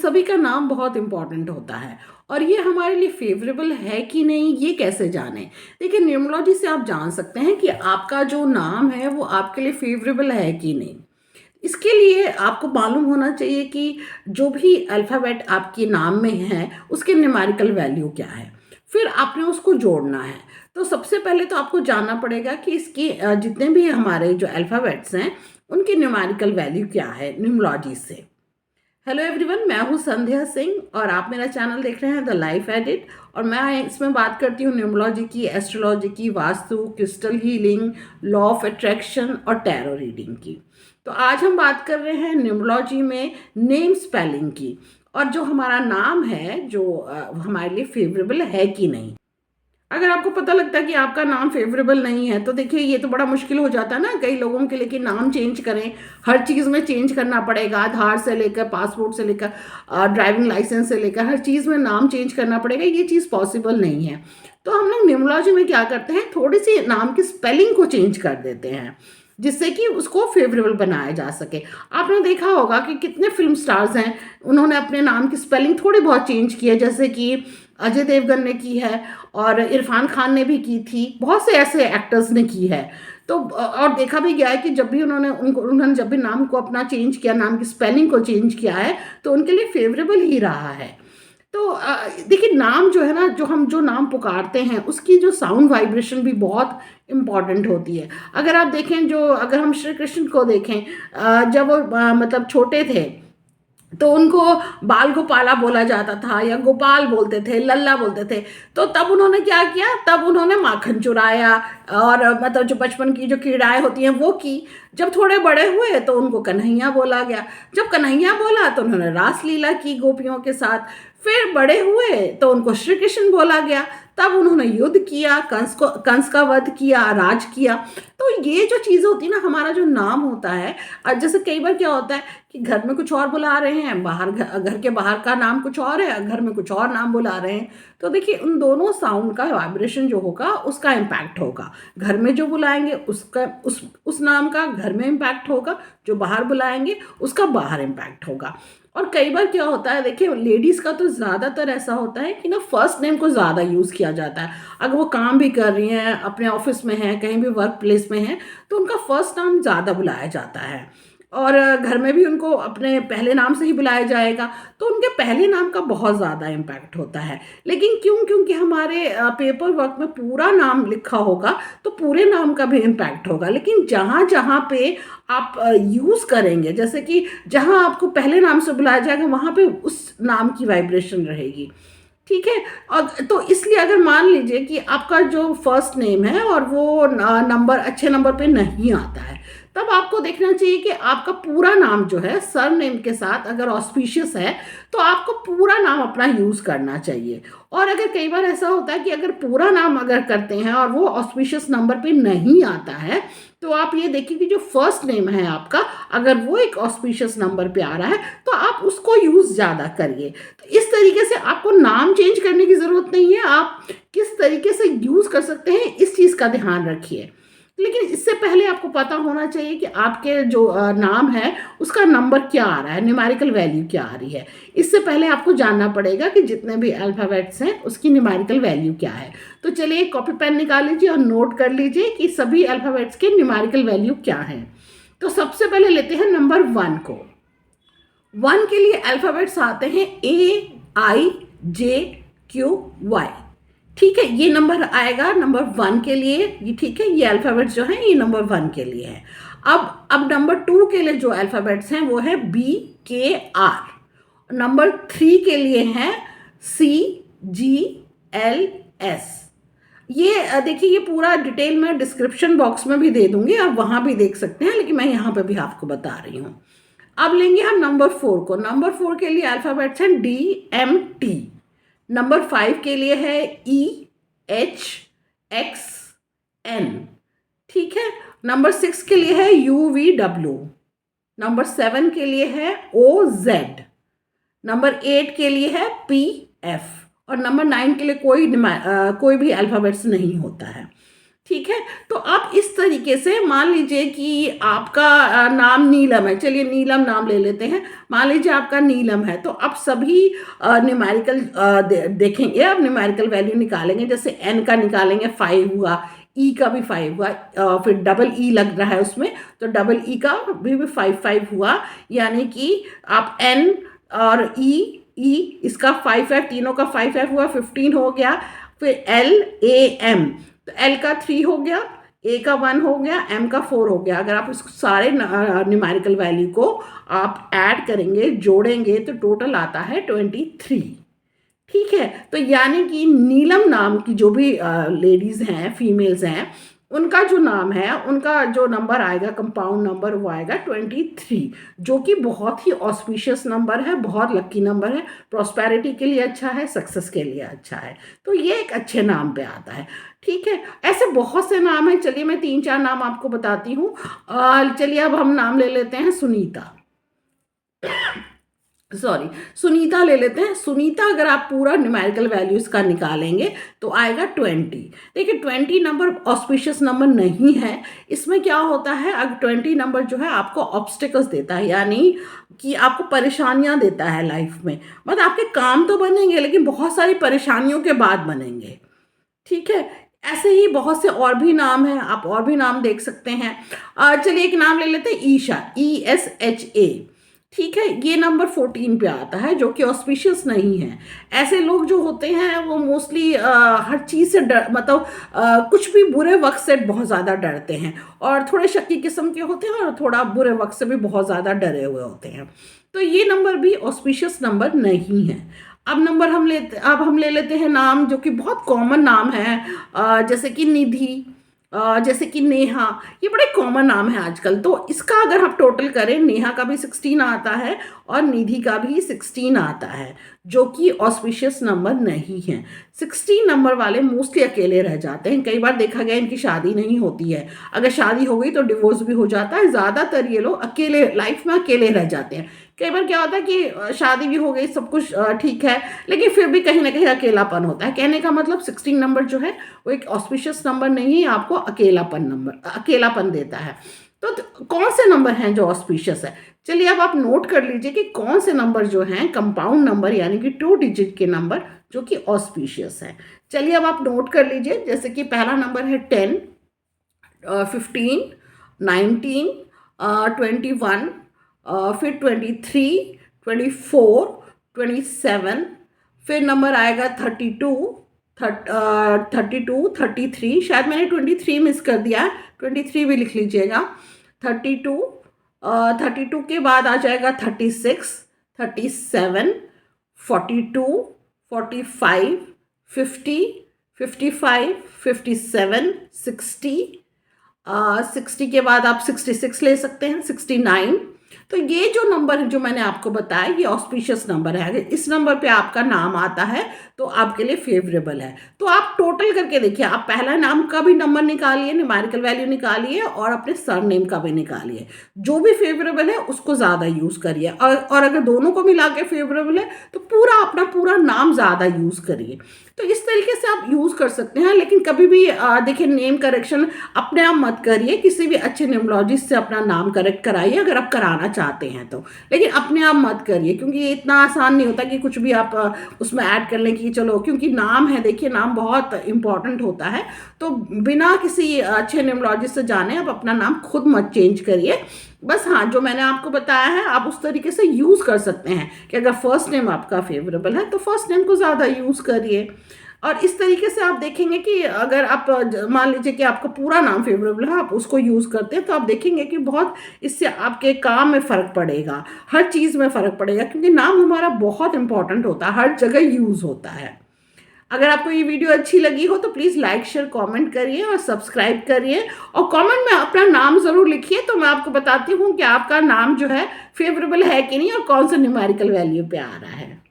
सभी का नाम बहुत इम्पॉर्टेंट होता है और ये हमारे लिए फेवरेबल है कि नहीं, ये कैसे जानें। देखिए, न्यूमरोलॉजी से आप जान सकते हैं कि आपका जो नाम है वो आपके लिए फेवरेबल है कि नहीं। इसके लिए आपको मालूम होना चाहिए कि जो भी अल्फ़ाबेट आपके नाम में है उसके न्यूमेरिकल वैल्यू क्या है, फिर आपने उसको जोड़ना है। तो सबसे पहले तो आपको जानना पड़ेगा कि इसके जितने भी हमारे जो अल्फ़ाबेट्स हैं उनकी न्यूमेरिकल वैल्यू क्या है न्यूमरोलॉजी से। हेलो एवरीवन, मैं हूँ संध्या सिंह और आप मेरा चैनल देख रहे हैं द लाइफ एडिट। और मैं इसमें बात करती हूँ न्यूमरोलॉजी की, एस्ट्रोलॉजी की, vastu, crystal healing, law of attraction और टैरो रीडिंग की। तो आज हम बात कर रहे हैं न्यूमरोलॉजी में नेम स्पेलिंग की, और जो हमारा नाम है जो हमारे लिए फेवरेबल है कि नहीं। अगर आपको पता लगता है कि आपका नाम फेवरेबल नहीं है तो देखिए ये तो बड़ा मुश्किल हो जाता है ना कई लोगों के लिए कि नाम चेंज करें। हर चीज़ में चेंज करना पड़ेगा, आधार से लेकर पासपोर्ट से लेकर ड्राइविंग लाइसेंस से लेकर हर चीज़ में नाम चेंज करना पड़ेगा। ये चीज़ पॉसिबल नहीं है। तो हम लोग न्यूमरोलॉजी में क्या करते हैं, थोड़ी सी नाम की स्पेलिंग को चेंज कर देते हैं जिससे कि उसको फेवरेबल बनाया जा सके। आपने देखा होगा कि कितने फिल्म स्टार्स हैं, उन्होंने अपने नाम की स्पेलिंग थोड़ी बहुत चेंज की है, जैसे कि अजय देवगन ने की है और इरफान खान ने भी की थी, बहुत से ऐसे एक्टर्स ने की है। तो और देखा भी गया है कि जब भी उन्होंने जब भी नाम को अपना चेंज किया, नाम की स्पेलिंग को चेंज किया है तो उनके लिए फेवरेबल ही रहा है। तो देखिए, नाम जो है ना, जो नाम पुकारते हैं उसकी जो साउंड वाइब्रेशन भी बहुत इम्पॉर्टेंट होती है। अगर आप देखें, अगर हम श्री कृष्ण को देखें, जब वो मतलब छोटे थे तो उनको बाल गोपाला बोला जाता था या गोपाल बोलते थे, लल्ला बोलते थे। तो तब उन्होंने क्या किया, तब उन्होंने माखन चुराया और मतलब जो बचपन की जो क्रीड़ाएं होती हैं वो की। जब थोड़े बड़े हुए तो उनको कन्हैया बोला गया। जब कन्हैया बोला तो उन्होंने रासलीला की गोपियों के साथ। फिर बड़े हुए तो उनको श्री कृष्ण बोला गया। तब उन्होंने युद्ध किया, कंस का वध किया, राज किया। तो ये जो चीज़ होती है ना, हमारा जो नाम होता है, जैसे कई बार क्या होता है कि घर में कुछ और बुला रहे हैं, बाहर घर के बाहर का नाम कुछ और है, घर में कुछ और नाम बुला रहे हैं। तो देखिए, उन दोनों साउंड का वाइब्रेशन जो होगा उसका इम्पैक्ट होगा। घर में जो बुलाएंगे उसका उस नाम का घर में इम्पैक्ट होगा, जो बाहर बुलाएंगे उसका बाहर इम्पैक्ट होगा। और कई बार क्या होता है, देखिए लेडीज़ का तो ज़्यादातर ऐसा होता है कि ना फर्स्ट नेम को ज़्यादा यूज़ किया जाता है। अगर वो काम भी कर रही हैं, अपने ऑफिस में हैं, कहीं भी वर्क प्लेस में हैं, तो उनका फर्स्ट नाम ज़्यादा बुलाया जाता है। और घर में भी उनको अपने पहले नाम से ही बुलाया जाएगा, तो उनके पहले नाम का बहुत ज़्यादा इम्पैक्ट होता है। लेकिन क्योंकि हमारे पेपर वर्क में पूरा नाम लिखा होगा तो पूरे नाम का भी इम्पैक्ट होगा। लेकिन जहाँ जहाँ पे आप यूज़ करेंगे, जैसे कि जहाँ आपको पहले नाम से बुलाया जाएगा वहाँ पे उस नाम की वाइब्रेशन रहेगी। ठीक है। और तो इसलिए अगर मान लीजिए कि आपका जो फर्स्ट नेम है और वो नंबर अच्छे नंबर पे नहीं आता है, तब आपको देखना चाहिए कि आपका पूरा नाम जो है सर नेम के साथ अगर ऑस्पिशियस है तो आपको पूरा नाम अपना यूज़ करना चाहिए। और अगर कई बार ऐसा होता है कि अगर पूरा नाम अगर करते हैं और वो ऑस्पिशियस नंबर पे नहीं आता है, तो आप ये देखिए कि जो फर्स्ट नेम है आपका, अगर वो एक ऑस्पिशियस नंबर पे आ रहा है तो आप उसको यूज़ ज़्यादा करिए। तो इस तरीके से आपको नाम चेंज करने की ज़रूरत नहीं है, आप किस तरीके से यूज़ कर सकते हैं इस चीज़ का ध्यान रखिए। लेकिन इससे पहले आपको पता होना चाहिए कि आपके जो नाम है उसका नंबर क्या आ रहा है, न्यूमेरिकल वैल्यू क्या आ रही है। इससे पहले आपको जानना पड़ेगा कि जितने भी अल्फ़ाबेट्स हैं उसकी न्यूमेरिकल वैल्यू क्या है। तो चलिए कॉपी पेन निकाल लीजिए और नोट कर लीजिए कि सभी अल्फ़ाबेट्स के न्यूमेरिकल वैल्यू क्या हैं। तो सबसे पहले लेते हैं नंबर 1 को। 1 के लिए अल्फ़ाबेट्स आते हैं AIJQY। ठीक है, ये नंबर आएगा नंबर 1 के लिए। ये ठीक है, ये अल्फ़ाबेट्स जो हैं ये नंबर 1 के लिए है। अब नंबर 2 के लिए जो अल्फ़ाबेट्स हैं वो है BKR। नंबर 3 के लिए है CGLS। ये देखिए, ये पूरा डिटेल मैं डिस्क्रिप्शन बॉक्स में भी दे दूंगी, आप वहाँ भी देख सकते हैं, लेकिन मैं यहाँ पे भी आपको बता रही हूँ। अब लेंगे हम नंबर 4 को। नंबर 4 के लिए अल्फ़ाबेट्स हैं DMT। नंबर 5 के लिए है EHXN। ठीक है। नंबर 6 के लिए है UVW। नंबर 7 के लिए है OZ। नंबर 8 के लिए है PF। और नंबर 9 के लिए कोई भी अल्फ़ाबेट्स नहीं होता है। ठीक है। तो आप इस तरीके से मान लीजिए कि आपका नाम नीलम है, चलिए नीलम नाम ले लेते हैं। मान लीजिए आपका नीलम है, तो आप सभी न्यूमेरिकल देखेंगे, आप न्यूमेरिकल वैल्यू निकालेंगे। जैसे एन का निकालेंगे 5 हुआ, ई का भी 5 हुआ, फिर डबल ई लग रहा है उसमें, तो डबल ई का भी 5 हुआ। यानी कि आप एन और ई इसका 5 तीनों का 5 हुआ, 15 हो गया। फिर एल ए एम, तो एल का 3 हो गया, ए का 1 हो गया, एम का 4 हो गया। अगर आप इस सारे न्यूमेरिकल वैल्यू को आप ऐड करेंगे, जोड़ेंगे, तो टोटल आता है 23। ठीक है। तो यानी कि नीलम नाम की जो भी लेडीज़ हैं, फीमेल्स हैं, उनका जो नाम है, उनका जो नंबर आएगा, कंपाउंड नंबर, वो आएगा 23, जो कि बहुत ही ऑस्पिशियस नंबर है, बहुत लकी नंबर है, प्रॉस्पेरिटी के लिए अच्छा है, सक्सेस के लिए अच्छा है। तो ये एक अच्छे नाम पे आता है। ठीक है। ऐसे बहुत से नाम हैं, चलिए मैं 3-4 नाम आपको बताती हूँ। चलिए अब हम नाम ले लेते हैं सुनीता। सॉरी, सुनीता ले लेते हैं। सुनीता अगर आप पूरा न्यूमेरिकल वैल्यूज का निकालेंगे तो आएगा 20। देखिए 20 नंबर ऑस्पिशियस नंबर नहीं है। इसमें क्या होता है, अगर 20 नंबर जो है आपको ऑब्स्टिकल्स देता है, यानी कि आपको परेशानियां देता है लाइफ में। मतलब आपके काम तो बनेंगे लेकिन बहुत सारी परेशानियों के बाद बनेंगे। ठीक है। ऐसे ही बहुत से और भी नाम हैं, आप और भी नाम देख सकते हैं। चलिए एक नाम ले लेते हैं, ईशा, ESHA। ठीक है। ये नंबर 14 पे आता है, जो कि ऑस्पिशियस नहीं है। ऐसे लोग जो होते हैं वो मोस्टली हर चीज़ से डर, मतलब कुछ भी बुरे वक्त से बहुत ज़्यादा डरते हैं, और थोड़े शक्की किस्म के होते हैं, और थोड़ा बुरे वक्त से भी बहुत ज़्यादा डरे हुए होते हैं। तो ये नंबर भी ऑस्पिशियस नंबर नहीं है। अब हम ले लेते हैं नाम जो कि बहुत कॉमन नाम है, जैसे कि निधि, जैसे कि नेहा। ये बड़े कॉमन नाम है आजकल। तो इसका अगर हम टोटल करें, नेहा का भी 16 आता है और निधि का भी 16 आता है, जो कि ऑस्पिशियस नंबर नहीं है। 16 नंबर वाले मोस्टली अकेले रह जाते हैं। कई बार देखा गया इनकी शादी नहीं होती है, अगर शादी हो गई तो डिवोर्स भी हो जाता है। ज़्यादातर ये लोग अकेले, लाइफ में अकेले रह जाते हैं। कई बार क्या होता है कि शादी भी हो गई, सब कुछ ठीक है, लेकिन फिर भी कहीं ना कहीं अकेलापन होता है। कहने का मतलब 16 नंबर जो है वो एक ऑस्पिशियस नंबर नहीं है, आपको अकेलापन देता है। तो कौन से नंबर हैं जो ऑस्पिशियस है? चलिए अब आप नोट कर लीजिए कि कौन से नंबर जो हैं कंपाउंड नंबर, यानी कि 2 डिजिट के नंबर जो कि ऑस्पिशियस है। चलिए अब आप नोट कर लीजिए। जैसे कि पहला नंबर है 10, 15, 19, 21, फिर 23, 24, 27, फिर नंबर आएगा 32, 33, शायद मैंने 23 मिस कर दिया है, 23 भी लिख लीजिएगा। 32, 32 के बाद आ जाएगा 36, 37, 42, 45, 50, 55, 57, 60, 60 के बाद आप 66 ले सकते हैं, 69। तो ये जो नंबर है जो मैंने आपको बताया, ये ऑस्पिशियस नंबर है। अगर इस नंबर पे आपका नाम आता है तो आपके लिए फेवरेबल है। तो आप टोटल करके देखिए, आप पहला नाम का भी नंबर निकालिए, न्यूमेरिकल वैल्यू निकालिए, और अपने सरनेम का भी निकालिए। जो भी फेवरेबल है उसको ज़्यादा यूज़ करिए, और अगर दोनों को मिला के फेवरेबल है तो अपना पूरा नाम ज़्यादा यूज़ करिए। तो इस तरीके से आप यूज़ कर सकते हैं। लेकिन कभी भी देखिए, नेम करेक्शन अपने आप मत करिए, किसी भी अच्छे न्यूमरोलॉजिस्ट से अपना नाम करेक्ट कराइए अगर आप कराना चाहते हैं तो। लेकिन अपने आप मत करिए, क्योंकि ये इतना आसान नहीं होता कि कुछ भी आप उसमें ऐड कर लें कि चलो, क्योंकि नाम है, देखिए नाम बहुत इंपॉर्टेंट होता है। तो बिना किसी अच्छे न्यूमरोलॉजिस्ट से जाने आप अपना नाम खुद मत चेंज करिए। बस हाँ, जो मैंने आपको बताया है आप उस तरीके से यूज़ कर सकते हैं कि अगर फर्स्ट नेम आपका फेवरेबल है तो फर्स्ट नेम को ज़्यादा यूज़ करिए। और इस तरीके से आप देखेंगे कि अगर आप मान लीजिए कि आपका पूरा नाम फेवरेबल है, आप उसको यूज़ करते हैं, तो आप देखेंगे कि बहुत इससे आपके काम में फ़र्क पड़ेगा, हर चीज़ में फ़र्क पड़ेगा, क्योंकि नाम हमारा बहुत इंपॉर्टेंट होता है, हर जगह यूज़ होता है। अगर आपको ये वीडियो अच्छी लगी हो तो प्लीज़ लाइक, शेयर, कमेंट करिए और सब्सक्राइब करिए, और कमेंट में अपना नाम ज़रूर लिखिए, तो मैं आपको बताती हूँ कि आपका नाम जो है फेवरेबल है कि नहीं, और कौन सा न्यूमेरिकल वैल्यू पे आ रहा है।